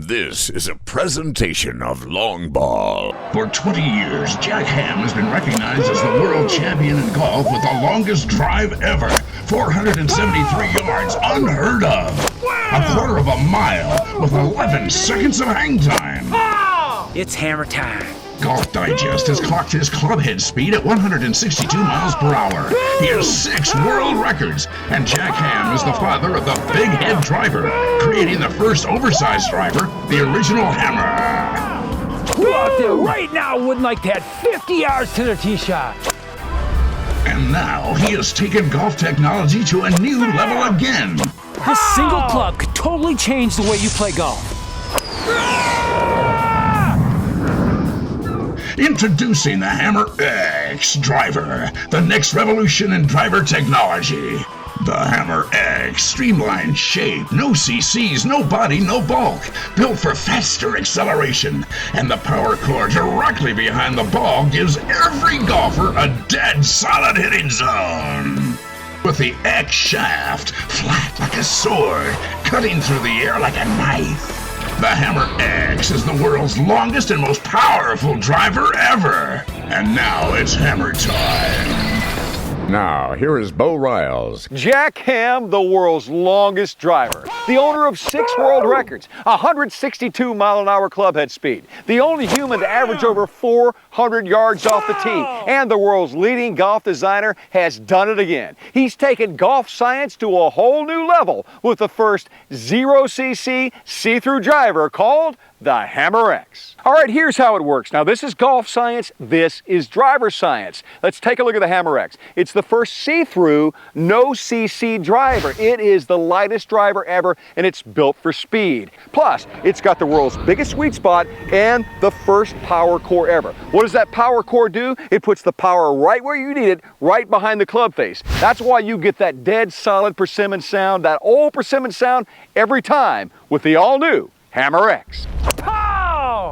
This is a presentation of Long Ball. For 20 years, Jack Ham has been recognized as the world champion in golf with the longest drive ever. 473 yards, unheard of. A quarter of a mile with 11 seconds of hang time. It's hammer time. Golf Digest has clocked his club head speed at 162 miles per hour. He has 6 world records, and Jack Ham is the father of the big head driver, creating the first oversized driver, the original hammer. Who out there right now wouldn't like to have 50 yards to their tee shot? And now he has taken golf technology to a new level again. This single club could totally change the way you play golf. Introducing the Hammer X driver, the next revolution in driver technology. The Hammer X, streamlined shape, no CCs, no body, no bulk, built for faster acceleration. And the power core directly behind the ball gives every golfer a dead solid hitting zone. With the X shaft, flat like a sword, cutting through the air like a knife. The Hammer X is the world's longest and most powerful driver ever. And now it's hammer time. Now, here is Bo Riles. Jack Ham, the world's longest driver, the owner of 6 world records, 162 mile an hour club head speed, the only human to average over 400 yards off the tee, and the world's leading golf designer has done it again. He's taken golf science to a whole new level with the first 0cc see-through driver called the Hammer X. All right, here's how it works. Now, this is golf science, this is driver science. Let's take a look at the Hammer X. It's the first see-through, no CC driver. It is the lightest driver ever, and it's built for speed. Plus, it's got the world's biggest sweet spot and the first power core ever. What does that power core do? It puts the power right where you need it, right behind the club face. That's why you get that dead solid persimmon sound, that old persimmon sound every time with the all-new Hammer X.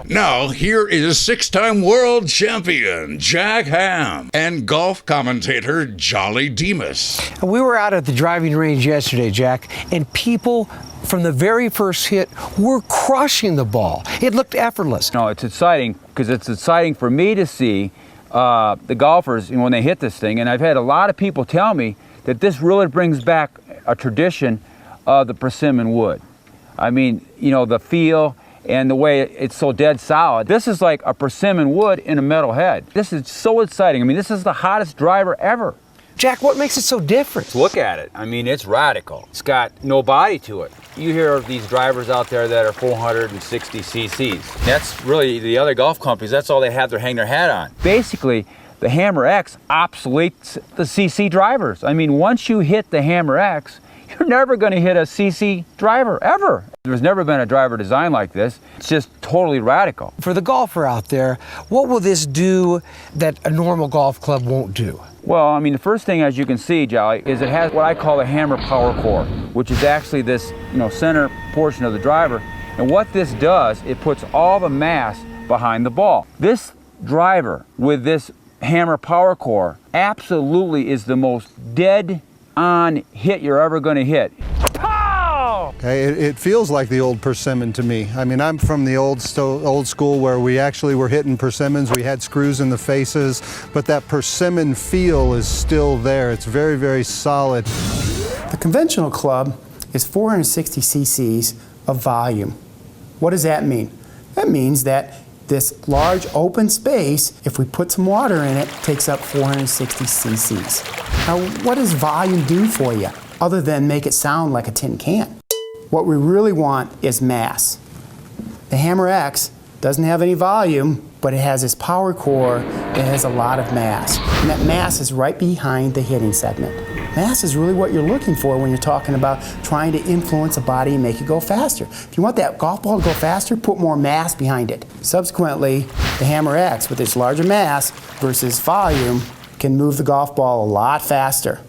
Now, here is 6-time world champion Jack Ham and golf commentator Jolly Demas. We were out at the driving range yesterday, Jack, and people from the very first hit were crushing the ball. It looked effortless. No, it's exciting because it's exciting for me to see the golfers when they hit this thing. And I've had a lot of people tell me that this really brings back a tradition of the persimmon wood. I mean, you know, the feel and the way it's so dead solid. This is like a persimmon wood in a metal head. This is so exciting. I mean, this is the hottest driver ever. Jack, what makes it so different? Look at it. I mean, it's radical. It's got no body to it. You hear of these drivers out there that are 460 cc's. That's really the other golf companies, that's all they have to hang their hat on. Basically, the Hammer X obsoletes the CC drivers. I mean, once you hit the Hammer X, you're never going to hit a CC driver, ever. There's never been a driver designed like this. It's just totally radical. For the golfer out there, what will this do that a normal golf club won't do? Well, I mean, the first thing, as you can see, Jolly, is it has what I call a hammer power core, which is actually this, center portion of the driver. And what this does, it puts all the mass behind the ball. This driver with this hammer power core absolutely is the most dead-on hit you're ever going to hit. Okay, it feels like the old persimmon to me. I mean, I'm from the old school where we actually were hitting persimmons. We had screws in the faces, but that persimmon feel is still there. It's very, very solid. The conventional club is 460 cc's of volume. What does that mean? That means that this large open space, if we put some water in it, takes up 460 cc's. Now, what does volume do for you other than make it sound like a tin can? What we really want is mass. The Hammer X doesn't have any volume, but it has this power core that has a lot of mass. And that mass is right behind the hitting segment. Mass is really what you're looking for when you're talking about trying to influence a body and make it go faster. If you want that golf ball to go faster, put more mass behind it. Subsequently, the Hammer X, with its larger mass versus volume, can move the golf ball a lot faster.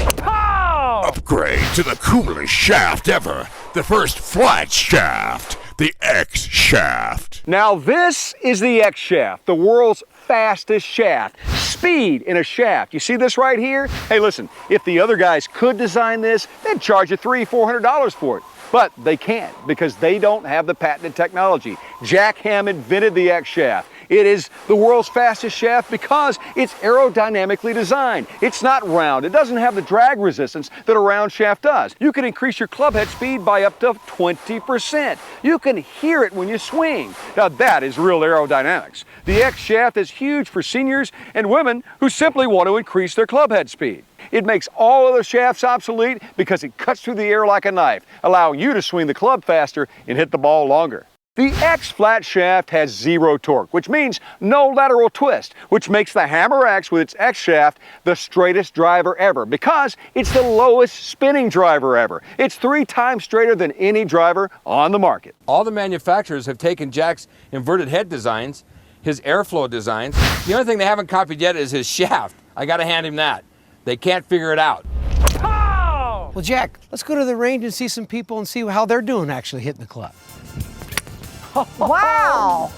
Upgrade to the coolest shaft ever. The first flat shaft. The X shaft. Now this is the X shaft, the world's fastest shaft. Speed in a shaft. You see this right here? Hey, listen, if the other guys could design this, they'd charge you $300–400 for it. But they can't because they don't have the patented technology. Jack Ham invented the X shaft. It is the world's fastest shaft because it's aerodynamically designed. It's not round. It doesn't have the drag resistance that a round shaft does. You can increase your club head speed by up to 20%. You can hear it when you swing. Now that is real aerodynamics. The X shaft is huge for seniors and women who simply want to increase their club head speed. It makes all other shafts obsolete because it cuts through the air like a knife, allowing you to swing the club faster and hit the ball longer. The X flat shaft has zero torque, which means no lateral twist, which makes the Hammer X with its X shaft the straightest driver ever because it's the lowest spinning driver ever. It's 3 times straighter than any driver on the market. All the manufacturers have taken Jack's inverted head designs, his airflow designs. The only thing they haven't copied yet is his shaft. I gotta hand him that. They can't figure it out. Well, Jack, let's go to the range and see some people and see how they're doing actually hitting the club. Wow,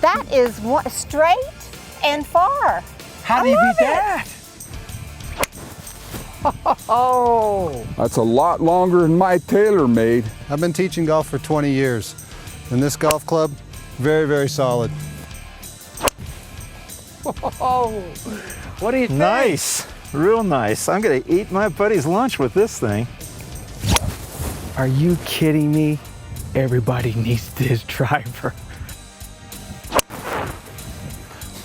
that is straight and far. How do you beat that? Oh, that's a lot longer than my TaylorMade. I've been teaching golf for 20 years, and this golf club, very, very solid. Oh, what do you think? Nice, real nice. I'm gonna eat my buddy's lunch with this thing. Are you kidding me? Everybody needs this driver.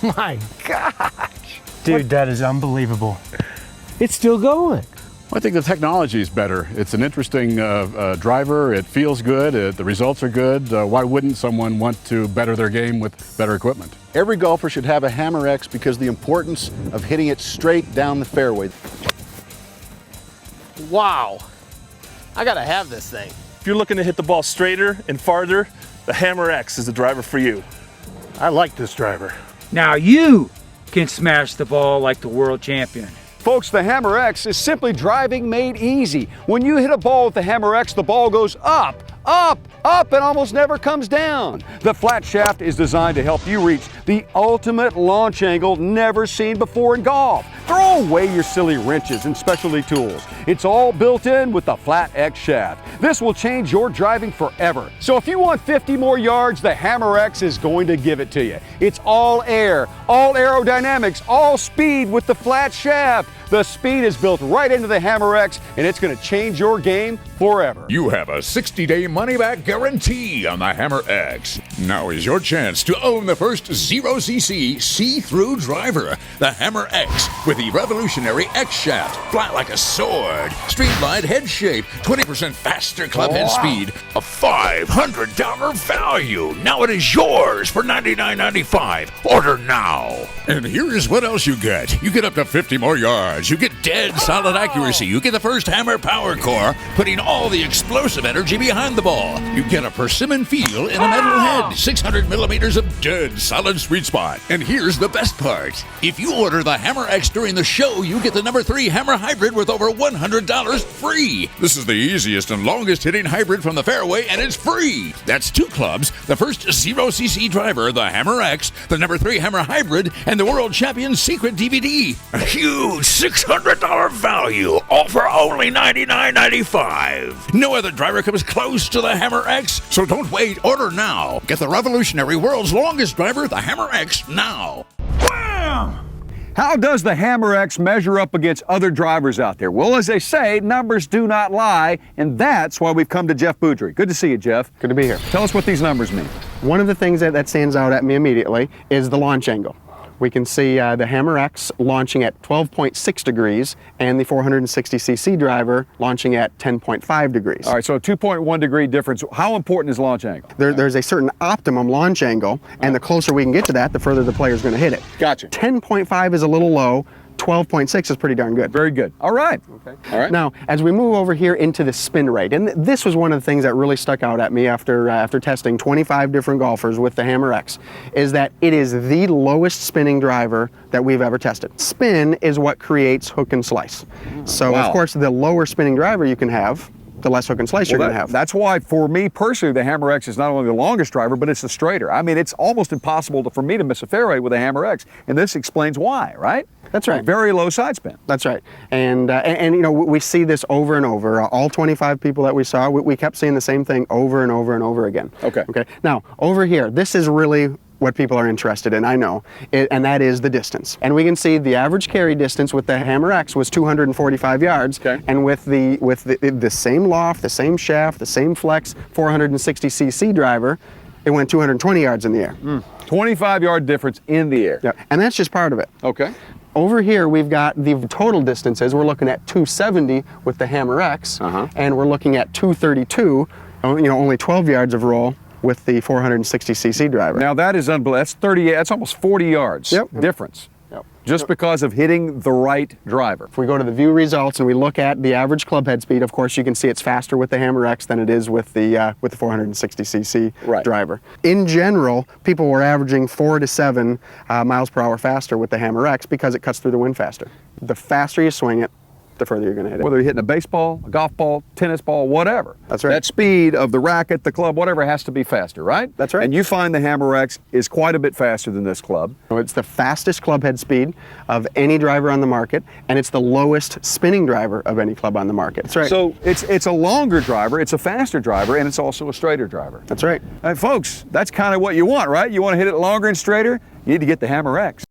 My gosh. Dude, that is unbelievable. It's still going. I think the technology is better. It's an interesting driver. It feels good. The results are good. Why wouldn't someone want to better their game with better equipment? Every golfer should have a Hammer X because the importance of hitting it straight down the fairway. Wow. I gotta have this thing. If you're looking to hit the ball straighter and farther, the Hammer X is the driver for you. I like this driver. Now you can smash the ball like the world champion. Folks, the Hammer X is simply driving made easy. When you hit a ball with the Hammer X, the ball goes up, up, up, and almost never comes down. The flat shaft is designed to help you reach the ultimate launch angle never seen before in golf. Throw away your silly wrenches and specialty tools. It's all built in with the flat X shaft. This will change your driving forever. So if you want 50 more yards, the Hammer X is going to give it to you. It's all air, all aerodynamics, all speed with the flat shaft. The speed is built right into the Hammer X, and it's going to change your game forever. You have a 60-day money-back guarantee on the Hammer X. Now is your chance to own the first 0cc see-through driver, the Hammer X, with the revolutionary X shaft, flat like a sword, streamlined head shape, 20% faster club head speed, a $500 value. Now it is yours for $99.95. Order now. And here's what else you get. You get up to 50 more yards. You get dead solid accuracy. You get the first Hammer Power Core, putting all the explosive energy behind the ball. You get a persimmon feel in a metal head, 600 millimeters of dead solid sweet spot. And here's the best part. If you order the Hammer X during the show, you get the #3 Hammer Hybrid with over $100 free. This is the easiest and longest hitting hybrid from the fairway, and it's free. That's 2 clubs, the first 0cc driver, the Hammer X, the #3 Hammer Hybrid, and the World Champion Secret DVD. A huge $600 value, all for only $99.95. No other driver comes close to the Hammer X, so don't wait. Order now. Get the revolutionary world's longest driver, the Hammer X, now. Wham! How does the Hammer X measure up against other drivers out there? Well, as they say, numbers do not lie, and that's why we've come to Jeff Boudry. Good to see you, Jeff. Good to be here. Tell us what these numbers mean. One of the things that stands out at me immediately is the launch angle. We can see the Hammer X launching at 12.6 degrees and the 460cc driver launching at 10.5 degrees. All right, so a 2.1 degree difference. How important is launch angle? There's a certain optimum launch angle, and the closer we can get to that, the further the player's going to hit it. Gotcha. 10.5 is a little low. 12.6 is pretty darn good. Very good. All right. Okay. All right. Now, as we move over here into the spin rate, and this was one of the things that really stuck out at me after testing 25 different golfers with the Hammer X, is that it is the lowest spinning driver that we've ever tested. Spin is what creates hook and slice. So, of course, the lower spinning driver you can have, the less hook and slice you're going to have. That's why, for me personally, the Hammer X is not only the longest driver, but it's the straighter. I mean, it's almost impossible for me to miss a fairway with a Hammer X, and this explains why, right? That's right. Very low side spin. That's right. And you know, we see this over and over. All 25 people that we saw, we kept seeing the same thing over and over and over again. Okay. Okay. Now, over here, this is really what people are interested in, I know, and that is the distance. And we can see the average carry distance with the Hammer X was 245 yards, and with the same loft, the same shaft, the same flex 460cc driver, it went 220 yards in the air. 25-yard difference in the air. Yeah, and that's just part of it. Okay. Over here, we've got the total distances. We're looking at 270 with the Hammer X, and we're looking at 232, you know, only 12 yards of roll with the 460cc driver. Now that is unbelievable. That's almost 40 yards difference. Just because of hitting the right driver. If we go to the view results and we look at the average club head speed, of course you can see it's faster with the Hammer X than it is with the 460cc driver. In general, people were averaging 4 to 7 miles per hour faster with the Hammer X because it cuts through the wind faster. The faster you swing it, the further you're going to hit it. Whether you're hitting a baseball, a golf ball, tennis ball, whatever. That's right. That speed of the racket, the club, whatever has to be faster, right? That's right. And you find the Hammer X is quite a bit faster than this club. So it's the fastest club head speed of any driver on the market, and it's the lowest spinning driver of any club on the market. That's right. So it's a longer driver, it's a faster driver, and it's also a straighter driver. That's right. Folks, that's kind of what you want, right? You want to hit it longer and straighter? You need to get the Hammer X.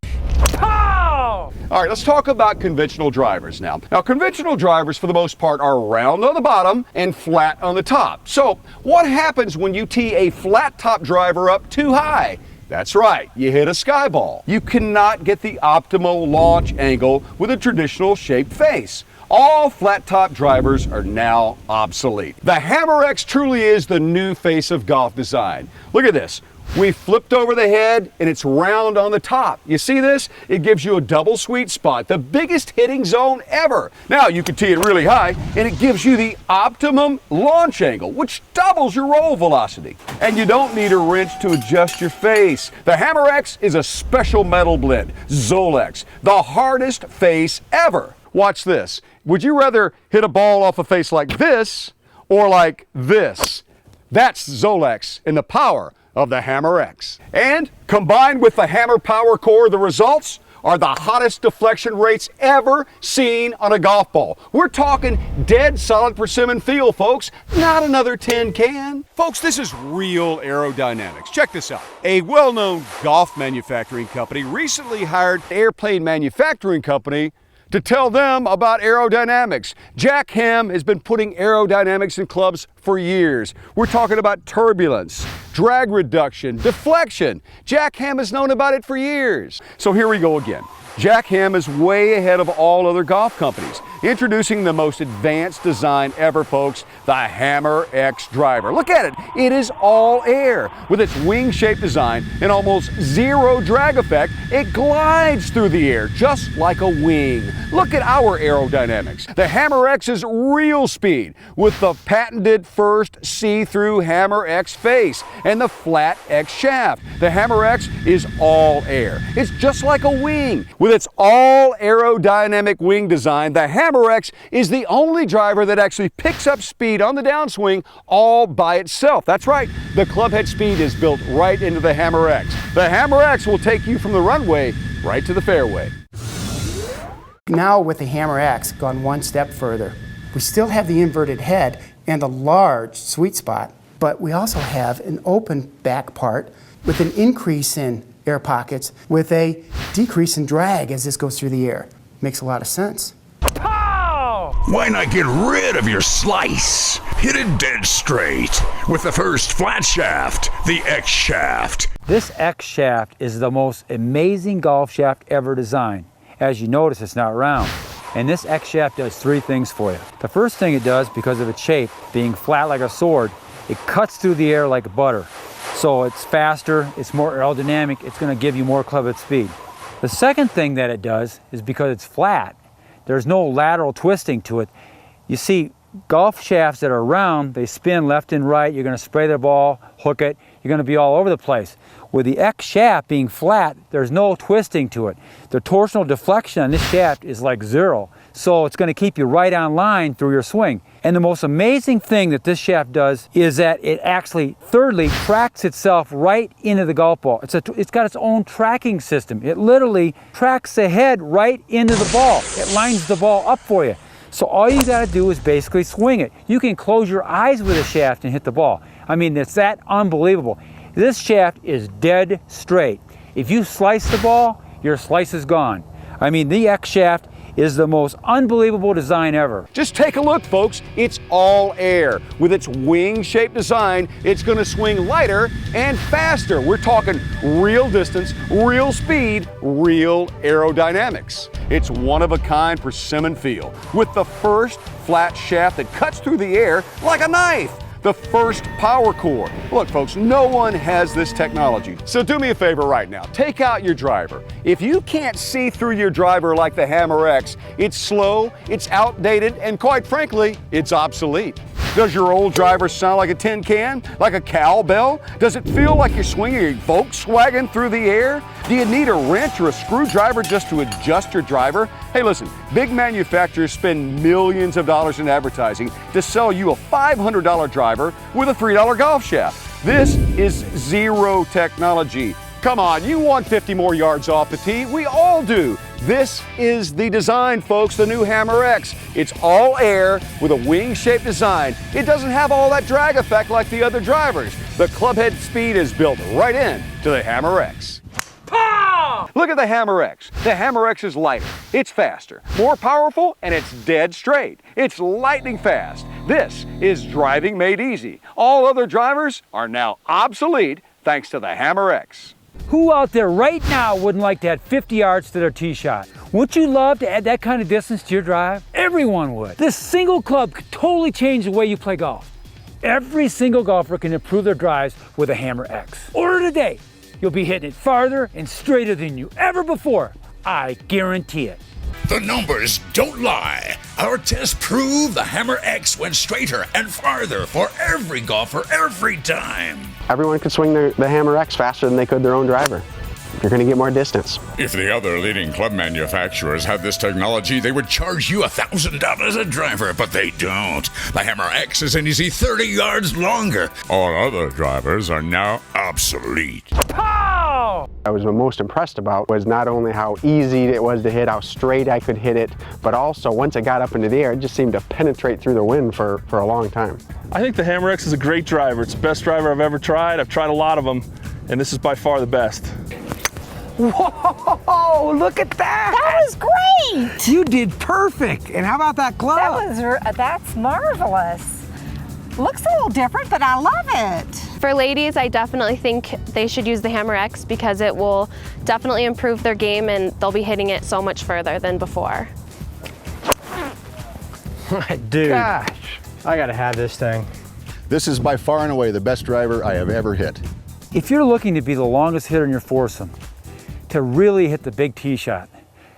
All right, let's talk about conventional drivers now. Now, conventional drivers, for the most part, are round on the bottom and flat on the top. So, what happens when you tee a flat top driver up too high? That's right, you hit a sky ball. You cannot get the optimal launch angle with a traditional shaped face. All flat top drivers are now obsolete. The Hammer X truly is the new face of golf design. Look at this. We flipped over the head and it's round on the top. You see this? It gives you a double sweet spot, the biggest hitting zone ever. Now you can tee it really high and it gives you the optimum launch angle, which doubles your roll velocity. And you don't need a wrench to adjust your face. The Hammer X is a special metal blend, Zolex, the hardest face ever. Watch this. Would you rather hit a ball off a face like this or like this? That's Zolex and the power of the Hammer X. And combined with the Hammer Power Core, the results are the hottest deflection rates ever seen on a golf ball. We're talking dead solid persimmon feel, folks, not another tin can. Folks, this is real aerodynamics. Check this out. A well-known golf manufacturing company recently hired an airplane manufacturing company to tell them about aerodynamics. Jack Ham has been putting aerodynamics in clubs for years. We're talking about turbulence, drag reduction, deflection. Jack Ham has known about it for years. So here we go again. Jack Ham is way ahead of all other golf companies, introducing the most advanced design ever, folks, the Hammer X driver. Look at it. It is all air. With its wing-shaped design and almost zero drag effect, it glides through the air just like a wing. Look at our aerodynamics. The Hammer X's real speed with the patented first see-through Hammer X face and the flat X shaft. The Hammer X is all air. It's just like a wing. With its all aerodynamic wing design, the Hammer X is the only driver that actually picks up speed on the downswing all by itself. That's right, the club head speed is built right into the Hammer X. The Hammer X will take you from the runway right to the fairway. Now with the Hammer X gone one step further. We still have the inverted head and a large sweet spot, but we also have an open back part with an increase in air pockets with a decrease in drag as this goes through the air. Makes a lot of sense. Why not get rid of your slice? Hit it dead straight with the first flat shaft, the X shaft. This X shaft is the most amazing golf shaft ever designed. As you notice, it's not round. And this X shaft does three things for you. The first thing it does, because of its shape, being flat like a sword, it cuts through the air like butter. So it's faster, it's more aerodynamic, it's going to give you more club head speed. The second thing that it does is because it's flat, there's no lateral twisting to it. You see, golf shafts that are round, they spin left and right, you're going to spray the ball, hook it, you're going to be all over the place. With the X shaft being flat, there's no twisting to it. The torsional deflection on this shaft is like zero, so it's going to keep you right on line through your swing. And the most amazing thing that this shaft does is that it actually, thirdly, tracks itself right into the golf ball. It's got its own tracking system. It literally tracks the head right into the ball. It lines the ball up for you. So all you gotta do is basically swing it. You can close your eyes with a shaft and hit the ball. I mean, it's that unbelievable. This shaft is dead straight. If you slice the ball, your slice is gone. I mean, the X shaft is the most unbelievable design ever. Just take a look, folks. It's all air. With its wing-shaped design, it's going to swing lighter and faster. We're talking real distance, real speed, real aerodynamics. It's one-of-a-kind persimmon feel, with the first flat shaft that cuts through the air like a knife. The first power core. Look, folks, no one has this technology. So do me a favor right now. Take out your driver. If you can't see through your driver like the Hammer X, it's slow, it's outdated, and quite frankly, it's obsolete. Does your old driver sound like a tin can? Like a cowbell? Does it feel like you're swinging a Volkswagen through the air? Do you need a wrench or a screwdriver just to adjust your driver? Hey, listen, big manufacturers spend millions of dollars in advertising to sell you a $500 driver with a $3 golf shaft. This is zero technology. Come on, you want 50 more yards off the tee? We all do. This is the design, folks, the new Hammer X. It's all air with a wing-shaped design. It doesn't have all that drag effect like the other drivers. The clubhead speed is built right in to the Hammer X. Pow! Look at the Hammer X. The Hammer X is lighter, it's faster, more powerful, and it's dead straight. It's lightning fast. This is driving made easy. All other drivers are now obsolete thanks to the Hammer X. Who out there right now wouldn't like to add 50 yards to their tee shot? Wouldn't you love to add that kind of distance to your drive? Everyone would. This single club could totally change the way you play golf. Every single golfer can improve their drives with a Hammer X. Order today. You'll be hitting it farther and straighter than you ever before. I guarantee it. The numbers don't lie. Our tests prove the Hammer X went straighter and farther for every golfer every time. Everyone could swing the Hammer X faster than they could their own driver. You're going to get more distance. If the other leading club manufacturers had this technology, they would charge you $1,000 a driver, but they don't. The Hammer X is an easy 30 yards longer. All other drivers are now obsolete. Pow! I was most impressed about was not only how easy it was to hit, how straight I could hit it, but also once it got up into the air, it just seemed to penetrate through the wind for a long time. I think the Hammer X is a great driver. It's the best driver I've ever tried. I've tried a lot of them, and this is by far the best. Whoa, look at that! That was great! You did perfect. And how about that club? That's marvelous. Looks a little different, but I love it. For ladies, I definitely think they should use the Hammer X because it will definitely improve their game and they'll be hitting it so much further than before. Dude, Gosh. I gotta have this thing. This is by far and away the best driver I have ever hit. If you're looking to be the longest hitter in your foursome, to really hit the big tee shot,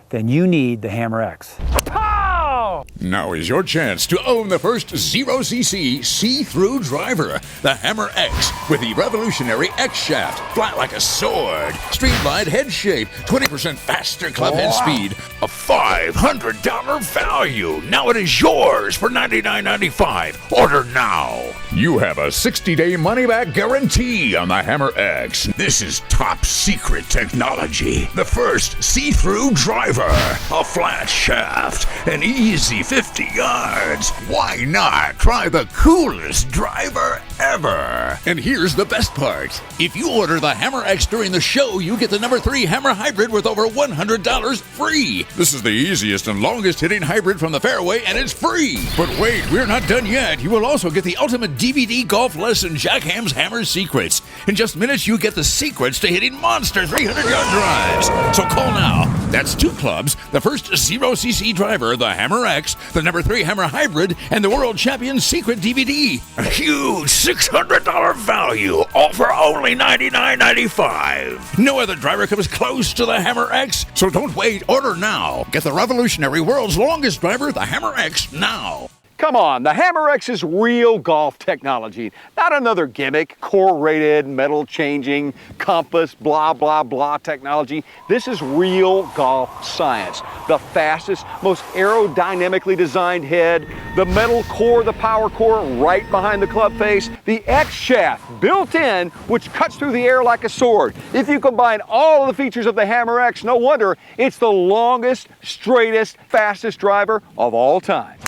then you need the Hammer X. Pow! Now is your chance to own the first 0cc see-through driver, the Hammer X, with the revolutionary X shaft, flat like a sword, streamlined head shape, 20% faster club head speed, a $500 value. Now it is yours for $99.95. Order now. You have a 60-day money-back guarantee on the Hammer X. This is top secret technology. The first see-through driver, a flat shaft, an easy 50 yards. Why not try the coolest driver ever? And here's the best part. If you order the Hammer X during the show, you get the number 3 Hammer Hybrid with over $100 free. This is the easiest and longest hitting hybrid from the fairway, and it's free. But wait, we're not done yet. You will also get the ultimate DVD golf lesson, Jack Ham's Hammer Secrets. In just minutes, you get the secrets to hitting monster 300-yard drives. So call now. That's 2 clubs, the first 0cc driver, the Hammer X, the number 3 Hammer Hybrid, and the World Champion Secret DVD. A huge $600 value, all for only $99.95. No other driver comes close to the Hammer X, so don't wait. Order now. Get the revolutionary world's longest driver, the Hammer X, now. Come on, the Hammer X is real golf technology, not another gimmick, core-rated, metal-changing, compass, blah, blah, blah technology. This is real golf science. The fastest, most aerodynamically designed head, the metal core, the power core right behind the club face, the X shaft built in, which cuts through the air like a sword. If you combine all of the features of the Hammer X, no wonder it's the longest, straightest, fastest driver of all time.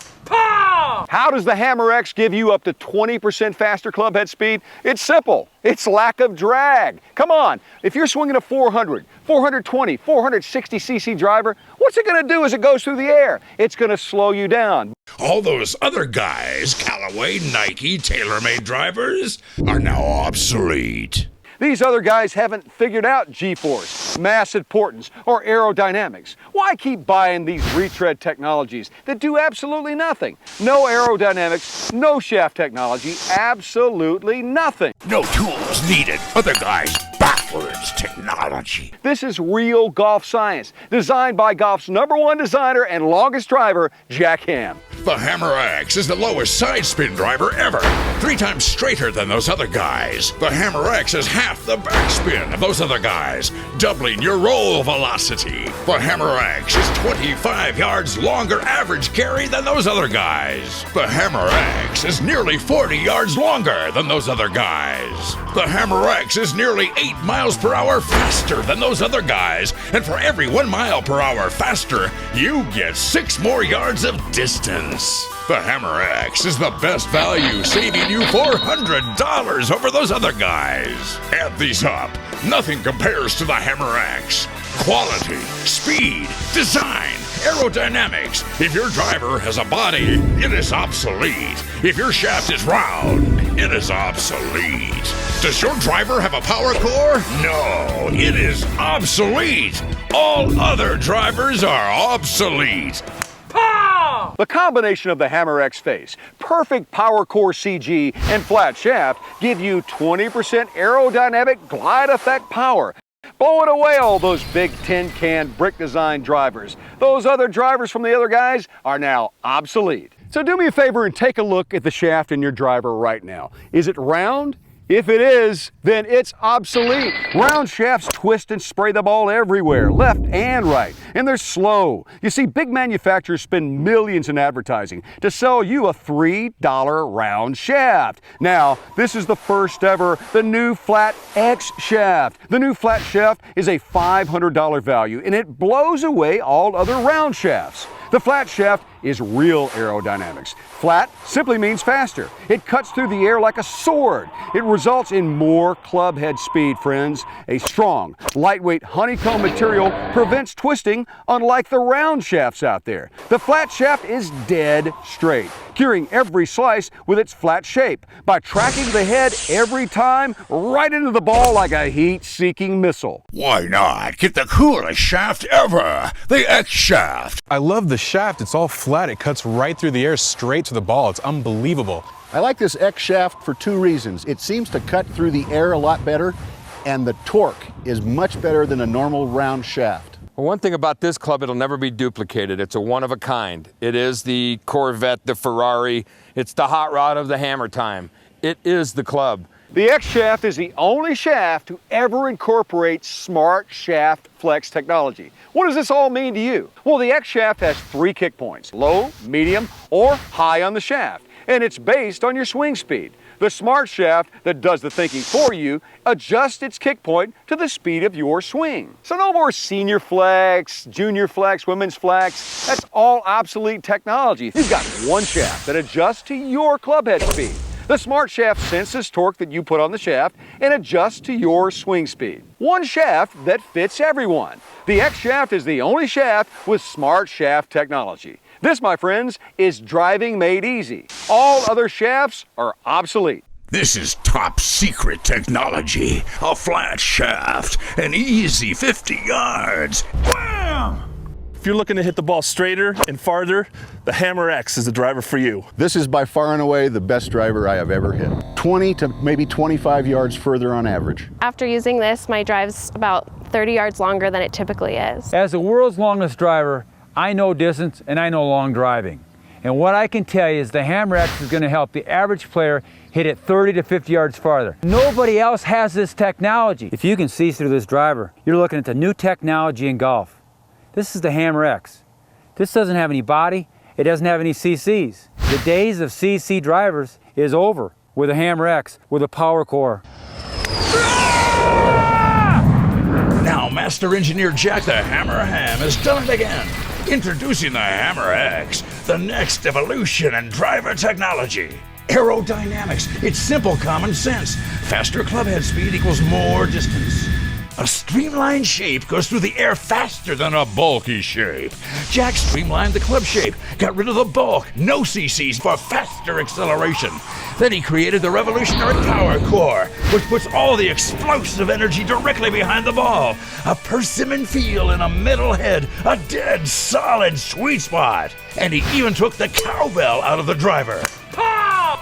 How does the Hammer X give you up to 20% faster club head speed? It's simple. It's lack of drag. Come on, if you're swinging a 400, 420, 460 cc driver, what's it going to do as it goes through the air? It's going to slow you down. All those other guys, Callaway, Nike, TaylorMade drivers, are now obsolete. These other guys haven't figured out G-force, mass importance, or aerodynamics. Why keep buying these retread technologies that do absolutely nothing? No aerodynamics, no shaft technology, absolutely nothing. No tools needed. Other guys, backwards technology. This is real golf science, designed by golf's #1 designer and longest driver, Jack Ham. The Hammer X is the lowest side spin driver ever. 3 times straighter than those other guys. The Hammer X is half the backspin of those other guys, doubling your roll velocity. The Hammer X is 25 yards longer average carry than those other guys. The Hammer X is nearly 40 yards longer than those other guys. The Hammer X is nearly 8 miles per hour faster than those other guys, and for every 1 mile per hour faster, you get 6 more yards of distance. The Hammer X is the best value, saving you $400 over those other guys. Add these up. Nothing compares to the Hammer X. Quality, speed, design, aerodynamics. If your driver has a body, it is obsolete. If your shaft is round, it is obsolete. Does your driver have a power core? No, it is obsolete. All other drivers are obsolete. The combination of the Hammer X face, perfect power core CG, and flat shaft give you 20% aerodynamic glide effect power. Blowing away all those big tin can brick design drivers. Those other drivers from the other guys are now obsolete. So do me a favor and take a look at the shaft in your driver right now. Is it round? If it is, then it's obsolete. Round shafts twist and spray the ball everywhere, left and right, and they're slow. You see, big manufacturers spend millions in advertising to sell you a $3 round shaft. Now, this is the first ever, the new Flat X shaft. The new flat shaft is a $500 value, and it blows away all other round shafts. The flat shaft is real aerodynamics. Flat simply means faster. It cuts through the air like a sword. It results in more club head speed, friends. A strong, lightweight honeycomb material prevents twisting, unlike the round shafts out there. The flat shaft is dead straight, curing every slice with its flat shape by tracking the head every time right into the ball like a heat-seeking missile. Why not get the coolest shaft ever, the X shaft? I love the shaft. It's all flat. It cuts right through the air straight to the ball. It's unbelievable. I like this X shaft for 2 reasons. It seems to cut through the air a lot better, and the torque is much better than a normal round shaft. Well, one thing about this club, it'll never be duplicated. It's a one of a kind. It is the Corvette, the Ferrari. It's the hot rod of the hammer time. It is the club. The X shaft is the only shaft to ever incorporate smart shaft flex technology. What does this all mean to you? Well, the X shaft has 3 kick points, low, medium, or high on the shaft, and it's based on your swing speed. The smart shaft that does the thinking for you adjusts its kick point to the speed of your swing. So no more senior flex, junior flex, women's flex. That's all obsolete technology. You've got one shaft that adjusts to your club head speed. The smart shaft senses torque that you put on the shaft and adjusts to your swing speed. One shaft that fits everyone. The X shaft is the only shaft with smart shaft technology. This, my friends, is driving made easy. All other shafts are obsolete. This is top secret technology. A flat shaft, an easy 50 yards. Wham! If you're looking to hit the ball straighter and farther, the Hammer X is the driver for you. This is by far and away the best driver I have ever hit. 20 to maybe 25 yards further on average. After using this, my drive's about 30 yards longer than it typically is. As the world's longest driver, I know distance and I know long driving. And what I can tell you is the Hammer X is going to help the average player hit it 30 to 50 yards farther. Nobody else has this technology. If you can see through this driver, you're looking at the new technology in golf. This is the Hammer X. This doesn't have any body. It doesn't have any CCs. The days of CC drivers is over with a Hammer X with a power core. Now, Master Engineer Jack the Hammer Ham has done it again. Introducing the Hammer X, the next evolution in driver technology. Aerodynamics, it's simple common sense. Faster club head speed equals more distance. A streamlined shape goes through the air faster than a bulky shape. Jack streamlined the club shape, got rid of the bulk, no CCs for faster acceleration. Then he created the revolutionary power core, which puts all the explosive energy directly behind the ball. A persimmon feel in a metal head, a dead solid sweet spot. And he even took the cowbell out of the driver.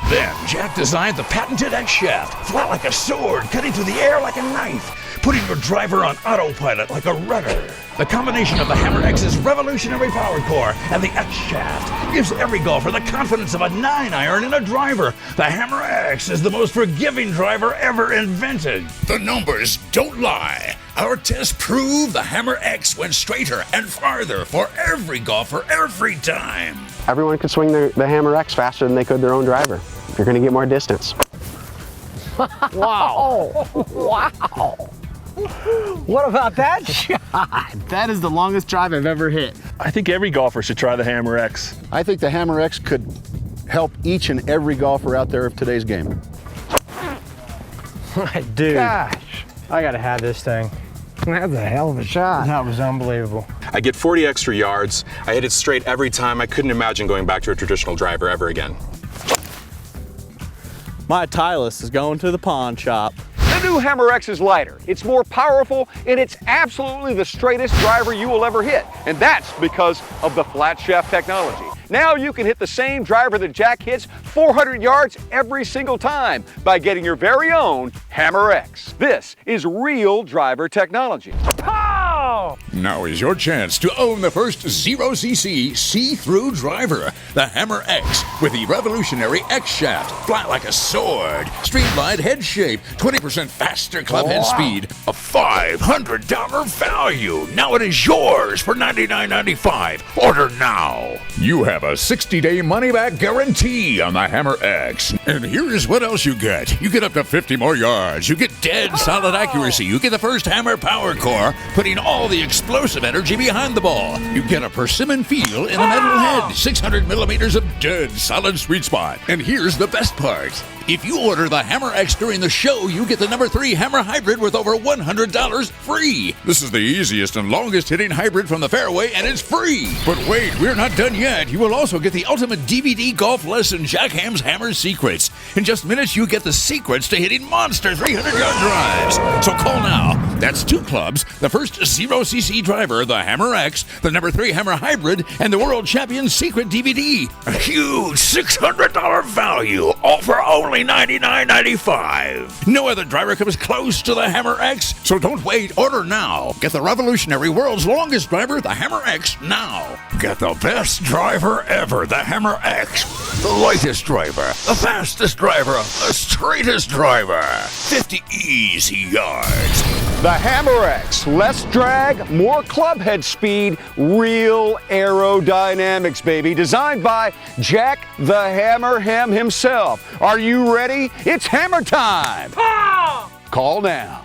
Then Jack designed the patented X shaft, flat like a sword, cutting through the air like a knife, putting your driver on autopilot like a rudder. The combination of the Hammer X's revolutionary power core and the X shaft gives every golfer the confidence of a 9-iron in a driver. The Hammer X is the most forgiving driver ever invented. The numbers don't lie. Our tests prove the Hammer X went straighter and farther for every golfer every time. Everyone could swing the Hammer X faster than they could their own driver. You're going to get more distance. Wow. Wow. What about that shot? That is the longest drive I've ever hit. I think every golfer should try the Hammer X. I think the Hammer X could help each and every golfer out there of today's game. Dude, gosh, I gotta have this thing. That's a hell of a shot. That was unbelievable. I get 40 extra yards. I hit it straight every time. I couldn't imagine going back to a traditional driver ever again. My Tylus is going to the pawn shop. The new Hammer X is lighter, it's more powerful, and it's absolutely the straightest driver you will ever hit. And that's because of the flat shaft technology. Now you can hit the same driver that Jack hits 400 yards every single time by getting your very own Hammer X. This is real driver technology. Now is your chance to own the first 0cc see-through driver, the Hammer X, with the revolutionary X shaft, flat like a sword, streamlined head shape, 20% faster club head speed, a $500 value. Now it is yours for $99.95. Order now. You have a 60-day money-back guarantee on the Hammer X. And here's what else you get. You get up to 50 more yards. You get dead solid accuracy. You get the first Hammer power core, putting all the explosive energy behind the ball. You get a persimmon feel in a metal head, 600 millimeters of dead solid sweet spot. And here's the best part. If you order the Hammer X during the show, you get the number 3 Hammer Hybrid worth over $100 free. This is the easiest and longest hitting hybrid from the fairway, and it's free. But wait, we're not done yet. You will also get the ultimate DVD golf lesson, Jack Ham's Hammer Secrets. In just minutes, you get the secrets to hitting monster 300-yard drives. So call now. That's 2 clubs, the first 0cc driver, the Hammer X, the number 3 Hammer Hybrid, and the World Champion Secret DVD. A huge $600 value, all for only $99.95. No other driver comes close to the Hammer X, so don't wait. Order now. Get the revolutionary world's longest driver, the Hammer X, now. Get the best driver ever, the Hammer X. The lightest driver, the fastest driver, the straightest driver. 50 easy yards. The Hammer X, less drag, more club head speed, real aerodynamics, baby. Designed by Jack the Hammer Ham himself. Are you ready? It's hammer time. Call now.